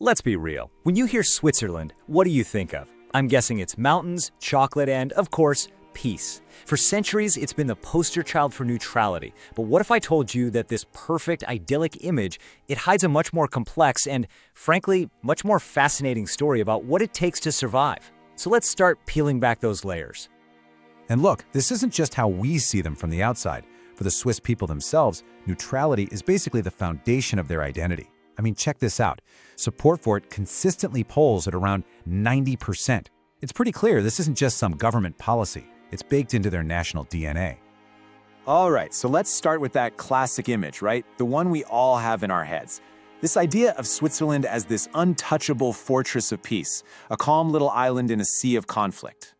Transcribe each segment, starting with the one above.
Let's be real. When you hear Switzerland, what do you think of? I'm guessing it's mountains, chocolate, and, of course, peace. For centuries, it's been the poster child for neutrality. But what if I told you that this perfect, idyllic image, it hides a much more complex and, frankly, much more fascinating story about what it takes to survive? So let's start peeling back those layers. And look, this isn't just how we see them from the outside. For the Swiss people themselves, neutrality is basically the foundation of their identity. I mean, check this out. Support for it consistently polls at around 90%. It's pretty clear this isn't just some government policy. It's baked into their national DNA. All right, so let's start with that classic image, right? The one we all have in our heads. This idea of Switzerland as this untouchable fortress of peace, a calm little island in a sea of conflict.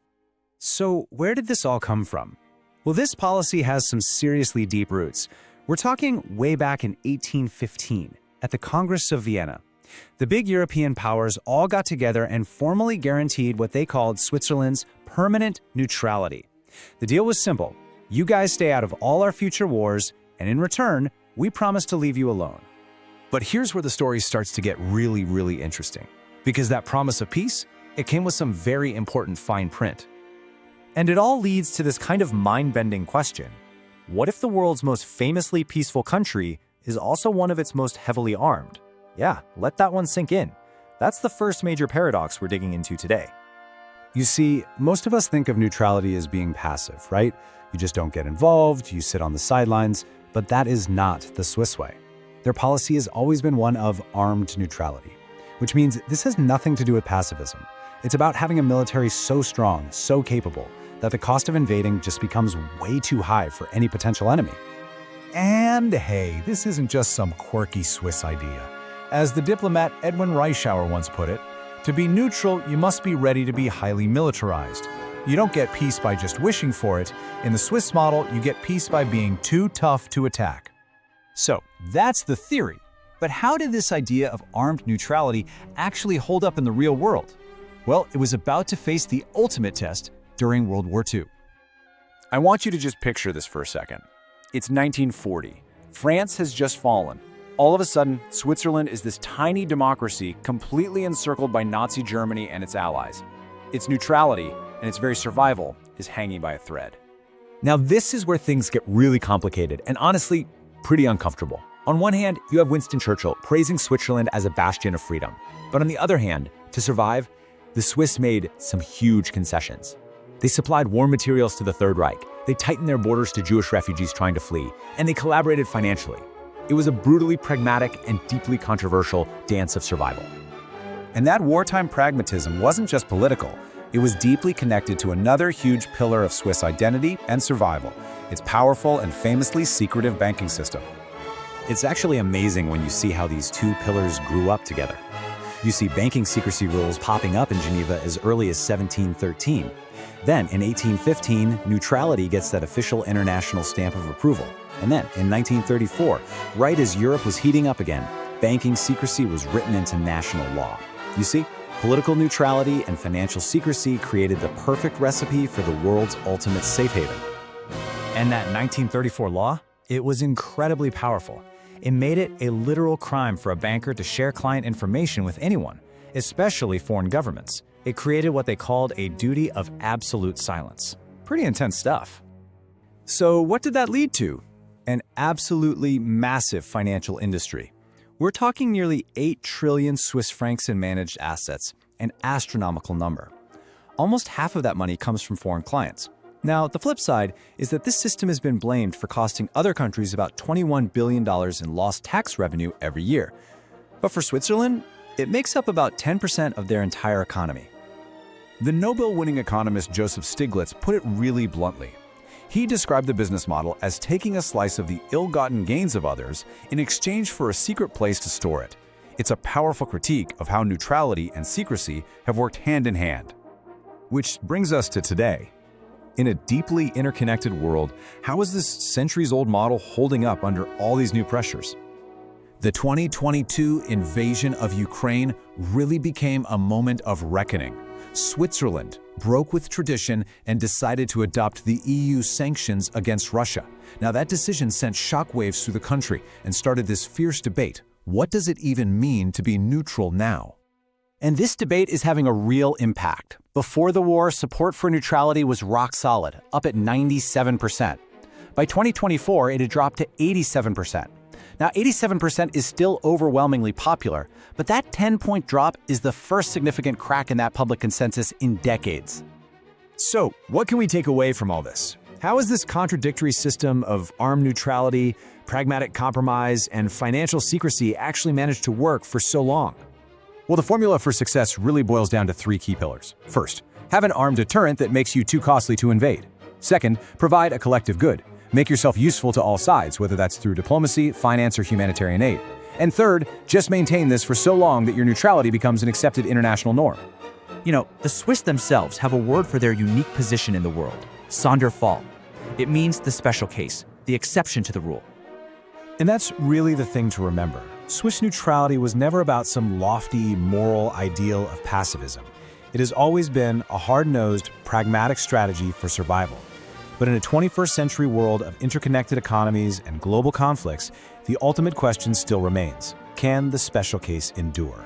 So where did this all come from? Well, this policy has some seriously deep roots. We're talking way back in 1815 at the Congress of Vienna. The big European powers all got together and formally guaranteed what they called Switzerland's permanent neutrality. The deal was simple. You guys stay out of all our future wars, and in return, we promise to leave you alone. But here's where the story starts to get really interesting. Because that promise of peace, it came with some very important fine print. And it all leads to this kind of mind-bending question. What if the world's most famously peaceful country is also one of its most heavily armed? Yeah, let that one sink in. That's the first major paradox we're digging into today. You see, most of us think of neutrality as being passive, right? You just don't get involved, you sit on the sidelines, but that is not the Swiss way. Their policy has always been one of armed neutrality, which means this has nothing to do with pacifism. It's about having a military so strong, so capable, that the cost of invading just becomes way too high for any potential enemy. And hey, this isn't just some quirky Swiss idea. As the diplomat Edwin Reischauer once put it, to be neutral, you must be ready to be highly militarized. You don't get peace by just wishing for it. In the Swiss model, you get peace by being too tough to attack. So that's the theory. But how did this idea of armed neutrality actually hold up in the real world? Well, it was about to face the ultimate test during World War II. I want you to just picture this for a second. It's 1940. France has just fallen. All of a sudden, Switzerland is this tiny democracy completely encircled by Nazi Germany and its allies. Its neutrality and its very survival is hanging by a thread. Now this is where things get really complicated and honestly, pretty uncomfortable. On one hand, you have Winston Churchill praising Switzerland as a bastion of freedom. But on the other hand, to survive, the Swiss made some huge concessions. They supplied war materials to the Third Reich, they tightened their borders to Jewish refugees trying to flee, and they collaborated financially. It was a brutally pragmatic and deeply controversial dance of survival. And that wartime pragmatism wasn't just political. It was deeply connected to another huge pillar of Swiss identity and survival, its powerful and famously secretive banking system. It's actually amazing when you see how these two pillars grew up together. You see banking secrecy rules popping up in Geneva as early as 1713. Then, in 1815, neutrality gets that official international stamp of approval. And then, in 1934, right as Europe was heating up again, banking secrecy was written into national law. You see, political neutrality and financial secrecy created the perfect recipe for the world's ultimate safe haven. And that 1934 law, it was incredibly powerful. It made it a literal crime for a banker to share client information with anyone, especially foreign governments. It created what they called a duty of absolute silence. Pretty intense stuff. So what did that lead to? An absolutely massive financial industry. We're talking nearly 8 trillion Swiss francs in managed assets, an astronomical number. Almost half of that money comes from foreign clients. Now, the flip side is that this system has been blamed for costing other countries about $21 billion in lost tax revenue every year. But for Switzerland, it makes up about 10% of their entire economy. The Nobel-winning economist Joseph Stiglitz put it really bluntly. He described the business model as taking a slice of the ill-gotten gains of others in exchange for a secret place to store it. It's a powerful critique of how neutrality and secrecy have worked hand in hand. Which brings us to today. In a deeply interconnected world, how is this centuries-old model holding up under all these new pressures? The 2022 invasion of Ukraine really became a moment of reckoning. Switzerland broke with tradition and decided to adopt the EU sanctions against Russia. Now that decision sent shockwaves through the country and started this fierce debate. What does it even mean to be neutral now? And this debate is having a real impact. Before the war, support for neutrality was rock solid, up at 97%. By 2024, it had dropped to 87%. Now, 87% is still overwhelmingly popular, but that 10-point drop is the first significant crack in that public consensus in decades. So, what can we take away from all this? How has this contradictory system of armed neutrality, pragmatic compromise, and financial secrecy actually managed to work for so long? Well, the formula for success really boils down to three key pillars. First, have an armed deterrent that makes you too costly to invade. Second, provide a collective good. Make yourself useful to all sides, whether that's through diplomacy, finance, or humanitarian aid. And third, just maintain this for so long that your neutrality becomes an accepted international norm. You know, the Swiss themselves have a word for their unique position in the world, Sonderfall. It means the special case, the exception to the rule. And that's really the thing to remember. Swiss neutrality was never about some lofty moral ideal of pacifism. It has always been a hard-nosed, pragmatic strategy for survival. But in a 21st century world of interconnected economies and global conflicts, the ultimate question still remains: can the special case endure?